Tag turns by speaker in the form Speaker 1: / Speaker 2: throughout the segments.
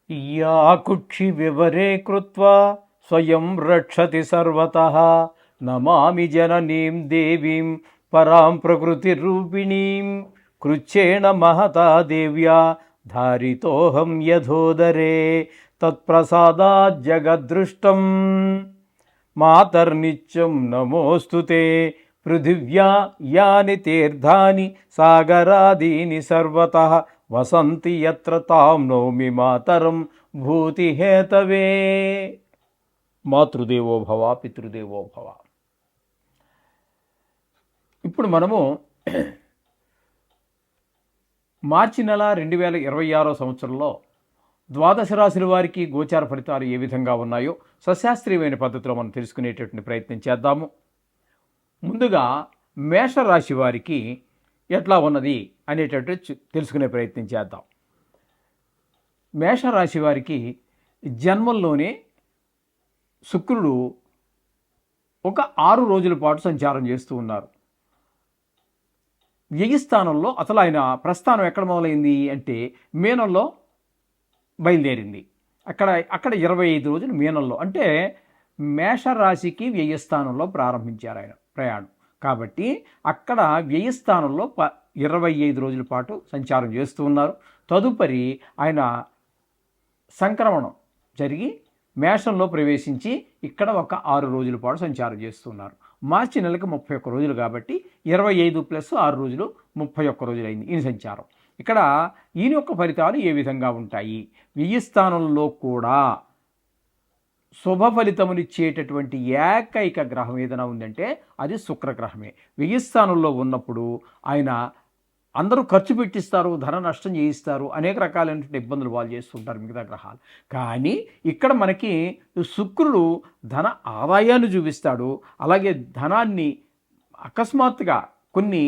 Speaker 1: या कुक्षि विवरे कृत्वा स्वयं रक्षति सर्वतः नमामि जननीं देवीं परां प्रकृतिरूपिणीं कृच्छेण महता देव्या धारितोऽहं यथोदरे तत्प्रसादात् जगद्दृष्टं मातर्नित्यं नमोऽस्तु ते पृथिव्या यानि तीर्थानि सागरादीनि सर्वतः వసంతి యత్ర తాం నౌమి మాతరం భూతిహేతవే. మాతృదేవో భవ పితృదేవో భవ. ఇప్పుడు మనము మార్చి నెల 2026 సంవత్సరంలో ద్వాదశ రాశుల వారికి గోచార ఫలితాలు ఏ విధంగా ఉన్నాయో సశాస్త్రీయమైన పద్ధతిలో మనం తెలుసుకునేటటువంటి ప్రయత్నం చేద్దాము. ముందుగా మేషరాశి వారికి ఎట్లా ఉన్నది అనేటట్టు తెలుసుకునే ప్రయత్నం చేద్దాం. మేషరాశి వారికి జన్మంలోనే శుక్రుడు ఒక 6 రోజుల పాటు సంచారం చేస్తూ ఉన్నారు. వ్యయ స్థానంలో అసలు ఆయన ప్రస్థానం ఎక్కడ మొదలైంది అంటే మీనంలో బయలుదేరింది. అక్కడ 25 రోజులు మీనంలో, అంటే మేషరాశికి వ్యయస్థానంలో ప్రారంభించారు ఆయన ప్రయాణం. కాబట్టి అక్కడ వ్యయస్థానంలో 25 రోజుల పాటు సంచారం చేస్తూ ఉన్నారు. తదుపరి ఆయన సంక్రమణం జరిగి మేషంలో ప్రవేశించి ఇక్కడ ఒక 6 రోజుల పాటు సంచారం చేస్తున్నారు. మార్చి నెలకు 31 రోజులు కాబట్టి 25 + 6 రోజులు 31 రోజులు అయింది ఈయన సంచారం. ఇక్కడ ఈయన యొక్క ఫలితాలు ఏ విధంగా ఉంటాయి? వ్యయస్థానంలో కూడా శుభ ఫలితమునిచ్చేటటువంటి ఏకైక గ్రహం ఏదైనా ఉందంటే అది శుక్రగ్రహమే. వ్యయస్థానంలో ఉన్నప్పుడు ఆయన అందరూ ఖర్చు పెట్టిస్తారు, ధన నష్టం చేయిస్తారు, అనేక రకాలైనటువంటి ఇబ్బందులు వాళ్ళు చేస్తుంటారు మిగతా గ్రహాలు. కానీ ఇక్కడ మనకి శుక్రుడు ధన ఆదాయాన్ని చూపిస్తాడు. అలాగే ధనాన్ని అకస్మాత్తుగా కొన్ని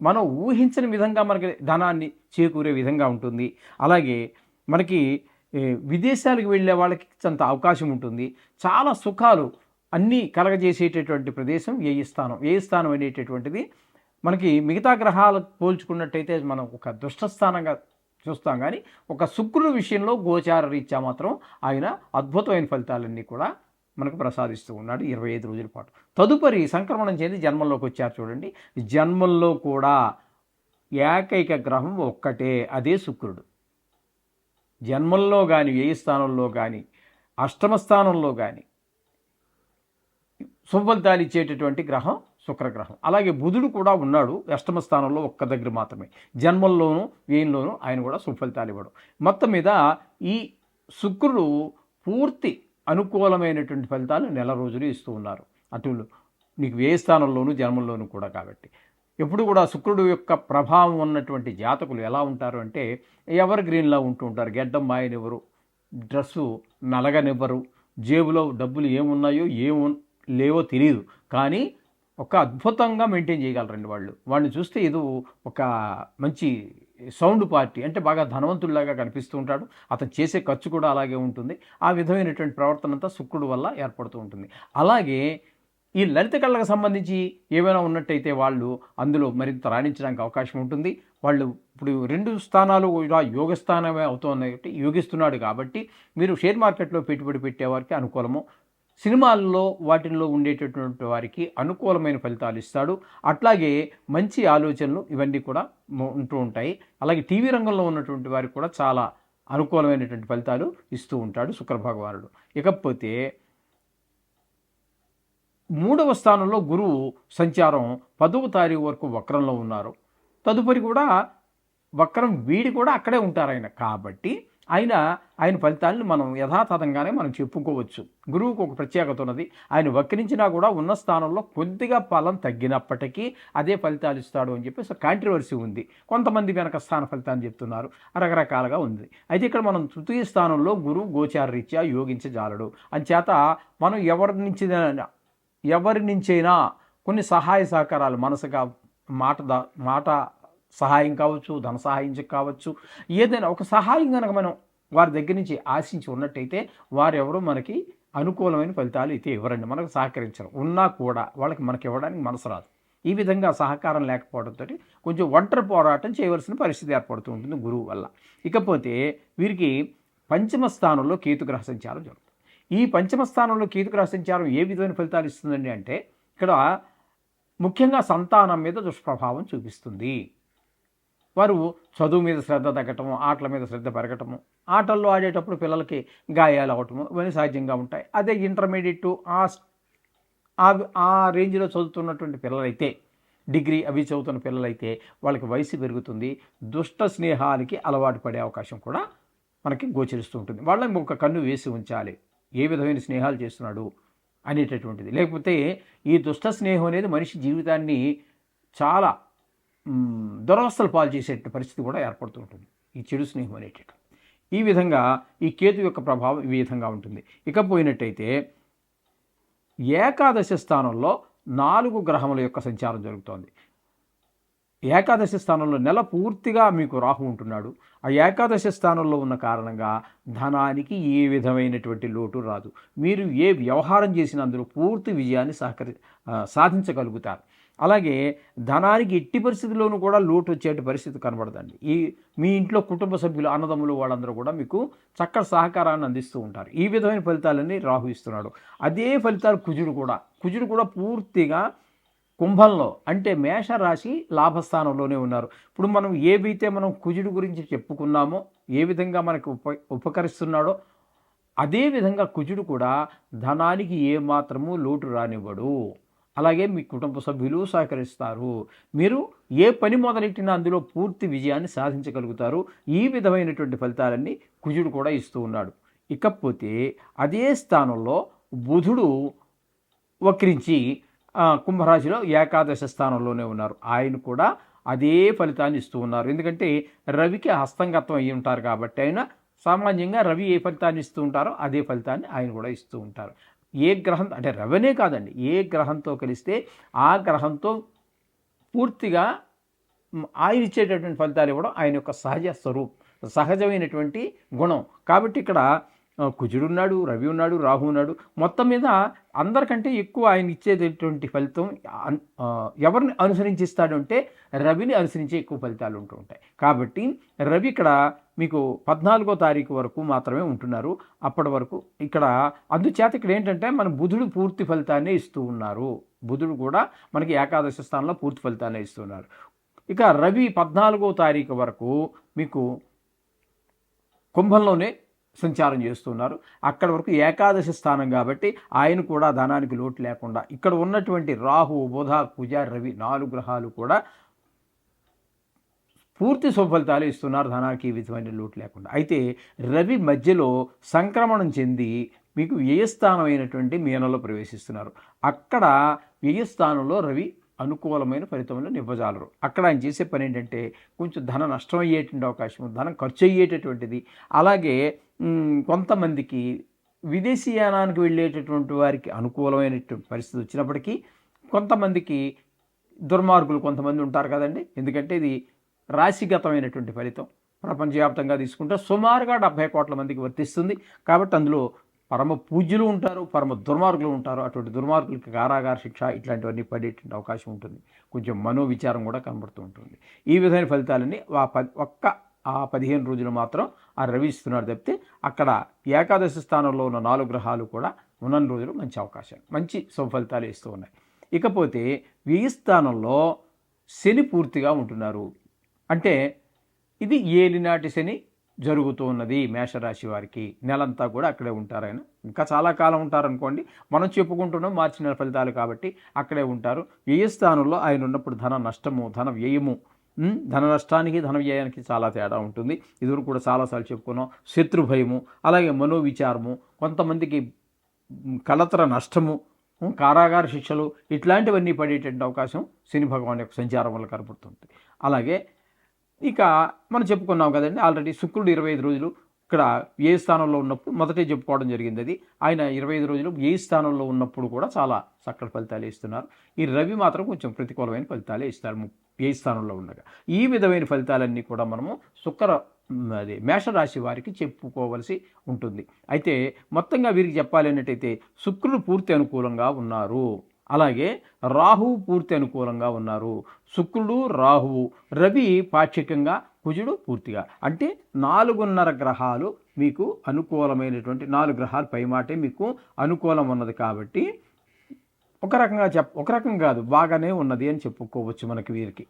Speaker 1: మనం ఊహించని విధంగా మనకి ధనాన్ని చేకూరే విధంగా ఉంటుంది. అలాగే మనకి విదేశాలకు వెళ్ళే వాళ్ళకి కొంత అవకాశం ఉంటుంది. చాలా సుఖాలు అన్నీ కలగజేసేటటువంటి ప్రదేశం వ్యయస్థానం. వ్యయస్థానం అనేటటువంటిది మనకి మిగతా గ్రహాలకు పోల్చుకున్నట్టయితే మనం ఒక దుష్టస్థానంగా చూస్తాం. కానీ ఒక శుక్రుడి విషయంలో గోచార రీత్యా మాత్రం ఆయన అద్భుతమైన ఫలితాలన్నీ కూడా మనకు ప్రసాదిస్తూ ఉన్నాడు 25 రోజుల పాటు. తదుపరి సంక్రమణం చెంది జన్మంలోకి వచ్చారు చూడండి. జన్మంలో కూడా ఏకైక గ్రహం ఒక్కటే, అదే శుక్రుడు. జన్మంలో కానీ వ్యయస్థానంలో కానీ అష్టమ స్థానంలో కానీ శుభఫలితాలు ఇచ్చేటటువంటి గ్రహం శుక్రగ్రహం. అలాగే బుధుడు కూడా ఉన్నాడు అష్టమ స్థానంలో ఒక్క దగ్గర మాత్రమే. జన్మంలోనూ వ్యయంలోనూ ఆయన కూడా శుభఫలితాలు ఇవ్వడు. మొత్తం మీద ఈ శుక్రుడు పూర్తి అనుకూలమైనటువంటి ఫలితాలు నెల రోజులు ఇస్తూ ఉన్నారు. అటు నీకు వ్యయస్థానంలోనూ జన్మంలోనూ కూడా. కాబట్టి ఎప్పుడు కూడా శుక్రుడు యొక్క ప్రభావం ఉన్నటువంటి జాతకులు ఎలా ఉంటారు అంటే ఎవర్ గ్రీన్లా ఉంటూ ఉంటారు. గెడ్డం మాయనివ్వరు, డ్రెస్సు నలగనివ్వరు, జేబులో డబ్బులు ఏమున్నాయో లేవో తెలియదు, కానీ ఒక అద్భుతంగా మెయింటైన్ చేయగలరండి వాళ్ళు. వాడిని చూస్తే ఏదో ఒక మంచి సౌండ్ పార్టీ, అంటే బాగా ధనవంతుడిలాగా కనిపిస్తూ ఉంటాడు. అతను చేసే ఖర్చు కూడా అలాగే ఉంటుంది. ఆ విధమైనటువంటి ప్రవర్తన అంతా శుక్రుడు వల్ల ఏర్పడుతూ ఉంటుంది. అలాగే ఈ లలిత కళలకు సంబంధించి ఏమైనా ఉన్నట్టయితే వాళ్ళు అందులో మరింత రాణించడానికి అవకాశం ఉంటుంది. వాళ్ళు ఇప్పుడు 2 స్థానాలు ఇలా యోగస్థానమే అవుతున్నాయి, యోగిస్తున్నాడు. కాబట్టి మీరు షేర్ మార్కెట్లో పెట్టుబడి పెట్టేవారికి అనుకూలము, సినిమాల్లో వాటిల్లో ఉండేటటువంటి వారికి అనుకూలమైన ఫలితాలు ఇస్తాడు. అట్లాగే మంచి ఆలోచనలు ఇవన్నీ కూడా ఉంటూ ఉంటాయి. అలాగే టీవీ రంగంలో ఉన్నటువంటి వారికి కూడా చాలా అనుకూలమైనటువంటి ఫలితాలు ఇస్తూ ఉంటాడు శుక్రభగవానుడు. ఇకపోతే 3వ స్థానంలో గురువు సంచారం 10వ తారీఖు వరకు వక్రంలో ఉన్నారు. తదుపరి కూడా వక్రం వీడి కూడా అక్కడే ఉంటారు ఆయన. కాబట్టి ఆయన ఫలితాలను మనం యథాతథంగానే మనం చెప్పుకోవచ్చు. గురువుకు ఒక ప్రత్యేకత ఉన్నది. ఆయన వక్రించినా కూడా ఉన్న స్థానంలో కొద్దిగా ఫలం తగ్గినప్పటికీ అదే ఫలితాలు ఇస్తాడు అని చెప్పేసి కాంట్రవర్సీ ఉంది. కొంతమంది వెనక స్థాన ఫలితాన్ని చెప్తున్నారు, రకరకాలుగా ఉంది. అయితే ఇక్కడ మనం తృతీయ స్థానంలో గురువు గోచార రీత్యా యోగించజాలడు. అంచేత మనం ఎవరి నుంచైనా కొన్ని సహాయ సహకారాలు మనసుగా మాట సహాయం కావచ్చు, ధన సహాయం కావచ్చు, ఏదైనా ఒక సహాయం కనుక మనం వారి దగ్గర నుంచి ఆశించి ఉన్నట్టయితే వారెవరూ మనకి అనుకూలమైన ఫలితాలు అయితే ఇవ్వరండి, మనకు సహకరించరు. ఉన్నా కూడా వాళ్ళకి మనకి ఇవ్వడానికి మనసు రాదు. ఈ విధంగా సహకారం లేకపోవడంతో కొంచెం ఒంటరి పోరాటం చేయవలసిన పరిస్థితి ఏర్పడుతూ ఉంటుంది గురువు వల్ల. ఇకపోతే వీరికి పంచమ స్థానంలో కేతుగ్రహ సంచారం జరుగుతుంది. ఈ పంచమ స్థానంలో కేతుగ్రహ సంచారం ఏ విధమైన ఫలితాలు ఇస్తుందండి అంటే ఇక్కడ ముఖ్యంగా సంతానం మీద దుష్ప్రభావం చూపిస్తుంది. వారు చదువు మీద శ్రద్ధ తగ్గటము, ఆటల మీద శ్రద్ధ పెరగటము, ఆటల్లో ఆడేటప్పుడు పిల్లలకి గాయాలు అవ్వటము ఇవన్నీ సహజంగా ఉంటాయి. అదే ఇంటర్మీడియట్ ఆ రేంజ్లో చదువుతున్నటువంటి పిల్లలైతే, డిగ్రీ అవి చదువుతున్న పిల్లలైతే వాళ్ళకి వయసు పెరుగుతుంది. దుష్ట స్నేహాలకి అలవాటు పడే అవకాశం కూడా మనకి గోచరిస్తూ ఉంటుంది. వాళ్ళని ఒక కన్ను వేసి ఉంచాలి, ఏ విధమైన స్నేహాలు చేస్తున్నాడు అనేటటువంటిది. లేకపోతే ఈ దుష్ట స్నేహం అనేది మనిషి జీవితాన్ని చాలా దురవస్థలు పాలు చేసే పరిస్థితి కూడా ఏర్పడుతూ ఉంటుంది, ఈ చెడు స్నేహం అనేటటువంటి. ఈ విధంగా ఈ కేతు యొక్క ప్రభావం ఈ విధంగా ఉంటుంది. ఇకపోయినట్టయితే ఏకాదశ స్థానంలో 4 గ్రహముల యొక్క సంచారం జరుగుతోంది. ఏకాదశి స్థానంలో నెల పూర్తిగా మీకు రాహు ఉంటున్నాడు. ఆ ఏకాదశి స్థానంలో ఉన్న కారణంగా ధనానికి ఏ విధమైనటువంటి లోటు రాదు. మీరు ఏ వ్యవహారం చేసినా అందులో పూర్తి విజయాన్ని సాధించగలుగుతారు. అలాగే ధనానికి ఎట్టి పరిస్థితుల్లోనూ కూడా లోటు వచ్చే పరిస్థితి కనబడదండి. మీ ఇంట్లో కుటుంబ సభ్యులు, అన్నదమ్ములు వాళ్ళందరూ కూడా మీకు చక్కటి సహకారాన్ని అందిస్తూ ఉంటారు. ఈ విధమైన ఫలితాలన్నీ రాహు ఇస్తున్నాడు. అదే ఫలితాలు కుజుడు కూడా పూర్తిగా కుంభంలో, అంటే మేషరాశి లాభస్థానంలోనే ఉన్నారు. ఇప్పుడు మనం ఏవైతే మనం కుజుడు గురించి చెప్పుకున్నామో, ఏ విధంగా మనకు ఉపకరిస్తున్నాడో అదే విధంగా కుజుడు కూడా ధనానికి ఏమాత్రము లోటు రానివ్వడు. అలాగే మీ కుటుంబ సభ్యులు సహకరిస్తారు. మీరు ఏ పని మొదలెట్టినా అందులో పూర్తి విజయాన్ని సాధించగలుగుతారు. ఈ విధమైనటువంటి ఫలితాలన్నీ కుజుడు కూడా ఇస్తూ ఉన్నాడు. ఇకపోతే అదే స్థానంలో బుధుడు వక్రించి కుంభరాశిలో ఏకాదశ స్థానంలోనే ఉన్నారు. ఆయన కూడా అదే ఫలితాన్ని ఇస్తూ ఉన్నారు. ఎందుకంటే రవికి హస్తంగతం అయి ఉంటారు కాబట్టి ఆయన సామాన్యంగా రవి ఏ ఫలితాన్ని ఇస్తూ ఉంటారో అదే ఫలితాన్ని ఆయన కూడా ఇస్తూ ఉంటారు. ఏ గ్రహం అంటే రవినే కాదండి, ఏ గ్రహంతో కలిస్తే ఆ గ్రహంతో పూర్తిగా ఆయన ఇచ్చేటటువంటి ఫలితాలు ఇవ్వడం ఆయన యొక్క సహజమైనటువంటి గుణం. కాబట్టి ఇక్కడ కుజుడు ఉన్నాడు, రవి ఉన్నాడు, రాహు ఉన్నాడు. మొత్తం మీద అందరికంటే ఎక్కువ ఆయన ఇచ్చేటటువంటి ఫలితం ఎవరిని అనుసరించిస్తాడు అంటే రవిని అనుసరించే ఎక్కువ ఫలితాలు ఉంటూ ఉంటాయి. కాబట్టి రవి ఇక్కడ మీకు 14వ తారీఖు వరకు మాత్రమే ఉంటున్నారు. అప్పటి వరకు ఇక్కడ అందుచేత ఇక్కడ ఏంటంటే మన బుధుడు పూర్తి ఫలితాన్ని ఇస్తూ ఉన్నారు. బుధుడు కూడా మనకి ఏకాదశ స్థానంలో పూర్తి ఫలితాన్ని ఇస్తున్నారు. ఇక రవి 14వ తారీఖు వరకు మీకు కుంభంలోనే సంచారం చేస్తున్నారు. అక్కడ వరకు ఏకాదశి స్థానం కాబట్టి ఆయన కూడా ధనానికి లోటు లేకుండా, ఇక్కడ ఉన్నటువంటి రాహు, బుధ, కుజ, రవి 4 గ్రహాలు కూడా పూర్తి శుభఫలితాలు ఇస్తున్నారు, ధనానికి ఈ విధమైన లోటు లేకుండా. అయితే రవి మధ్యలో సంక్రమణం చెంది మీకు వ్యయస్థానం అయినటువంటి మీనంలో ప్రవేశిస్తున్నారు. అక్కడ వ్యయస్థానంలో రవి అనుకూలమైన ఫలితములను ఇవ్వజాలరు. అక్కడ ఆయన చేసే పని ఏంటంటే కొంచెం ధన నష్టం అయ్యేటువంటి అవకాశం, ధనం ఖర్చు అయ్యేటటువంటిది. అలాగే కొంతమందికి విదేశీయానానికి వెళ్ళేటటువంటి వారికి అనుకూలమైనటువంటి పరిస్థితి వచ్చినప్పటికీ కొంతమందికి దుర్మార్గులు కొంతమంది ఉంటారు కదండి. ఎందుకంటే ఇది రాశిగతమైనటువంటి ఫలితం. ప్రపంచవ్యాప్తంగా తీసుకుంటే సుమారుగా 70 కోట్ల మందికి వర్తిస్తుంది. కాబట్టి అందులో పరమ పూజ్యులు ఉంటారు, పరమ దుర్మార్గులు ఉంటారు. అటువంటి దుర్మార్గులకి కారాగార శిక్ష ఇట్లాంటివన్నీ పడేటువంటి అవకాశం ఉంటుంది. కొంచెం మనోవిచారం కూడా కనబడుతూ ఉంటుంది. ఈ విధమైన ఫలితాలన్నీ ఆ 15 రోజులు మాత్రం ఆ రవి ఇస్తున్నాడు తప్పితే అక్కడ ఏకాదశి స్థానంలో ఉన్న 4 గ్రహాలు కూడా ఉన్న రోజులు మంచి అవకాశాలు, మంచి శుభఫలితాలు ఇస్తూ ఉన్నాయి. ఇకపోతే వ్యయ స్థానంలో శని పూర్తిగా ఉంటున్నారు. అంటే ఇది ఏలినాటి శని జరుగుతూ ఉన్నది మేషరాశి వారికి. నెలంతా కూడా అక్కడే ఉంటారు. ఆయన ఇంకా చాలా కాలం ఉంటారనుకోండి. మనం చెప్పుకుంటున్నాం మార్చి నెల ఫలితాలు కాబట్టి అక్కడే ఉంటారు. వ్యయ స్థానంలో ఆయన ఉన్నప్పుడు ధన నష్టము, ధన వ్యయము, ధన నష్టానికి ధన వ్యయానికి చాలా తేడా ఉంటుంది. ఇదివరకు కూడా చాలాసార్లు చెప్పుకున్నాం. శత్రు భయము, అలాగే మనోవిచారము, కొంతమందికి కలతర నష్టము, కారాగార శిక్షలు ఇట్లాంటివన్నీ పడేటువంటి అవకాశం శని భగవాన్ యొక్క సంచారం వల్ల కనపడుతుంది. అలాగే ఇక మనం చెప్పుకున్నాం కదండి ఆల్రెడీ శుక్రుడు 25 రోజులు ఇక్కడ ఏ స్థానంలో ఉన్నప్పుడు మొదటే చెప్పుకోవడం జరిగింది. అది ఆయన 25 రోజులు ఏ స్థానంలో ఉన్నప్పుడు కూడా చాలా చక్కటి ఫలితాలు ఇస్తున్నారు. ఈ రవి మాత్రం కొంచెం ప్రతికూలమైన ఫలితాలే ఇస్తారు ఏ స్థానంలో ఉండగా. ఈ విధమైన ఫలితాలన్నీ కూడా మనము మేషరాశి వారికి చెప్పుకోవలసి ఉంటుంది. అయితే మొత్తంగా వీరికి చెప్పాలి అన్నట్టయితే శుక్రుడు పూర్తి అనుకూలంగా ఉన్నారు. అలాగే రాహువు పూర్తి అనుకూలంగా ఉన్నారు. శుక్రుడు, రాహువు, రవి పాక్షికంగా కుజుడు పూర్తిగా అంటే 4.5 గ్రహాలు మీకు అనుకూలమైనటువంటి 4 గ్రహాలు పైమాటే మీకు అనుకూలం ఉన్నది కాబట్టి ఒక రకం కాదు బాగానే ఉన్నది అని చెప్పుకోవచ్చు మనకి వీరికి.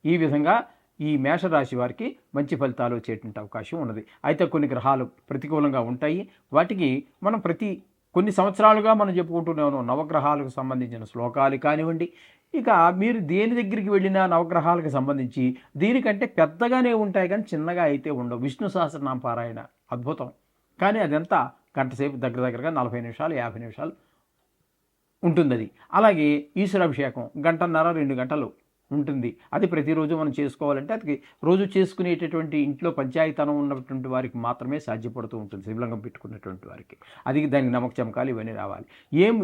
Speaker 1: ఈ విధంగా ఈ మేషరాశి వారికి మంచి ఫలితాలు వచ్చేటువంటి అవకాశం ఉన్నది. అయితే కొన్ని గ్రహాలు ప్రతికూలంగా ఉంటాయి. వాటికి మనం కొన్ని సంవత్సరాలుగా మనం చెప్పుకుంటూనే ఉన్నాం. నవగ్రహాలకు సంబంధించిన శ్లోకాలు కానివ్వండి, ఇక మీరు దేని దగ్గరికి వెళ్ళినా నవగ్రహాలకు సంబంధించి దీనికంటే పెద్దగానే ఉంటాయి కానీ చిన్నగా అయితే ఉండవు. విష్ణు సహస్రనామ పారాయణ అద్భుతం, కానీ అదంతా గంటసేపు దగ్గరగా 40 నిమిషాలు 50 నిమిషాలు ఉంటుంది అది. అలాగే ఈశ్వరాభిషేకం 1.5-2 గంటలు ఉంటుంది. అది ప్రతిరోజు మనం చేసుకోవాలంటే అది రోజు చేసుకునేటటువంటి ఇంట్లో పంచాయతనం ఉన్నటువంటి వారికి మాత్రమే సాధ్యపడుతూ ఉంటుంది. శివలింగం పెట్టుకున్నటువంటి వారికి అది దానికి నమ్మక చమకాలు ఇవన్నీ రావాలి.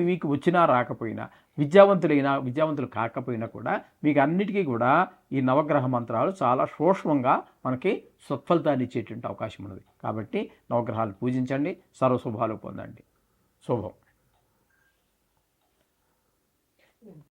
Speaker 1: మీకు వచ్చినా రాకపోయినా, విద్యావంతులు కాకపోయినా కూడా మీకు అన్నిటికీ కూడా ఈ నవగ్రహ మంత్రాలు చాలా సూక్ష్మంగా మనకి సత్ఫలితాన్ని ఇచ్చేటువంటి అవకాశం ఉన్నది. కాబట్టి నవగ్రహాలు పూజించండి, సర్వశుభాలు పొందండి. శుభం.